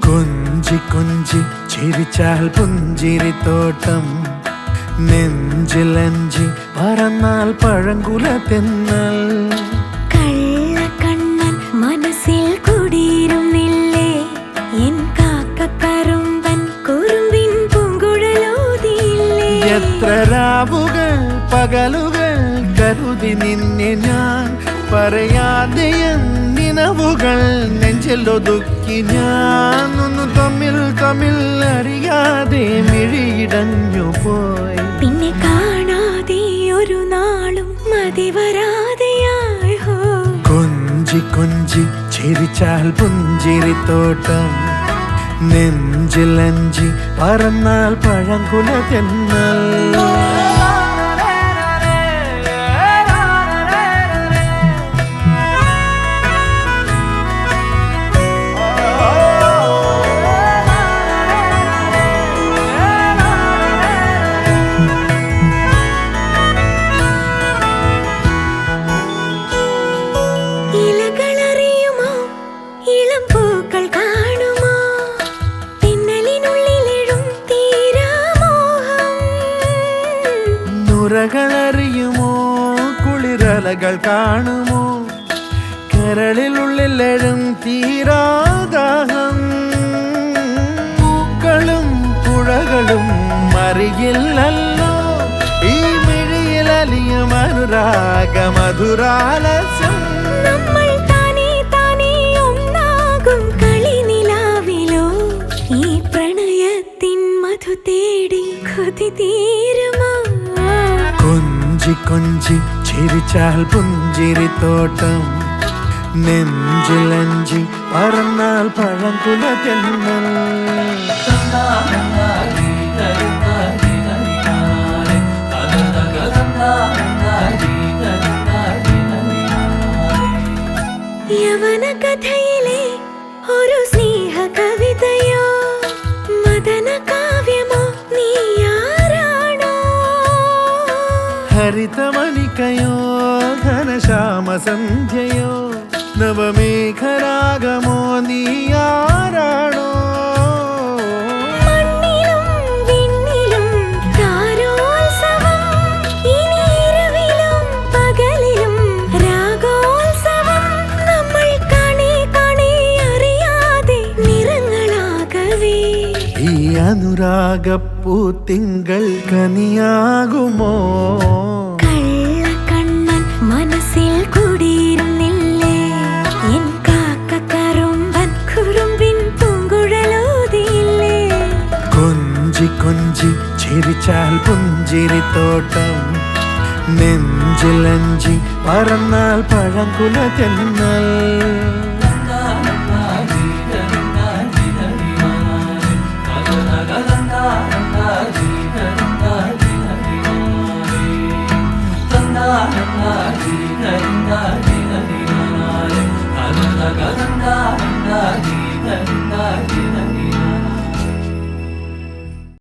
കൊഞ്ചി കൊഞ്ചി ചിരിച്ചാൽ പുഞ്ചിരിത്തോട്ടം നെഞ്ചിലഞ്ചി പറന്നാൽ പഴങ്കുല തെന്നൽ കള്ളക്കണ്ണൻ മനസ്സിൽ കുടിയിരുന്നില്ലേ എൻ കാക്കക്കറുമ്പൻ കുറുമ്പിൻ പൂങ്കുഴലോതിയില്ലേ എത്ര രാവുകൾ പകലുകൾ കരുതി നിന്നെ ഞാൻ പറയാതെ നിനവുകൾ നെഞ്ചിലൊതുക്കി ഞാൻ ഒന്ന് തമ്മിൽ തമ്മിൽ അറിയാതെ മിഴിയിടഞ്ഞു പോയി പിന്നെ കാണാതെ ഒരു നാളും മതി വരാതെയായി ഹോ കൊഞ്ചി കൊഞ്ചി ചിരിച്ചാൽ പുഞ്ചിരിത്തോട്ടം നെഞ്ചിലഞ്ചി പറന്നാൽ പഴങ്കുല തെന്നൽ ുമോ കുളിരലകൾ കാണുമോ കരളിലുള്ളിലെഴും തീരാദാഹം പൂക്കളും പുഴകളും അറിയില്ലല്ലോ ഈ മിഴിയിലലിയും അനുരാഗ മധുരാലസ്യം നമ്മൾ താനേ താനേ ഒന്നാകും കളിനിലാവിലോ ഈ പ്രണയത്തിൻ മധു തേടി കൊതി തീരുമോ കൊഞ്ചി കൊഞ്ചി ചിരിച്ചാൽ പുഞ്ചിരിത്തോട്ടം നെഞ്ചിലഞ്ചി പറന്നാൽ പഴങ്കുല തെന്നൽ യവന കഥയിലെ ഒരു സ്നേഹ കവിതയോ മദന കാവ്യമോ നീയാരാണോ ഹരിതമണിക്കയോ ഘനശ്യാമ സന്ധ്യയോ നവമേഘരാഗമോ നീയാരാണോ മണ്ണിലും വിണ്ണിലും താരോത്സവം ഇനി ഇരുളിലും പകലിലും രാഗോത്സവം നമ്മൾ കാണേ കാണേ അറിയാതെ നിറങ്ങളാകവേ ഈ അനുരാഗപ്പൂത്തിങ്കൾ കനിയാകുമോ കള്ളക്കണ്ണൻ മനസ്സിൽ കുടിയിരുന്നില്ലേ എൻ കാക്കക്കറുമ്പൻ കുറുമ്പിൻ പൂങ്കുഴലോതിയില്ലേ കൊഞ്ചി കൊഞ്ചി ചിരിച്ചാൽ പുഞ്ചിരിത്തോട്ടം നെഞ്ചിലഞ്ചി പറന്നാൽ പഴങ്കുല തെന്നൽ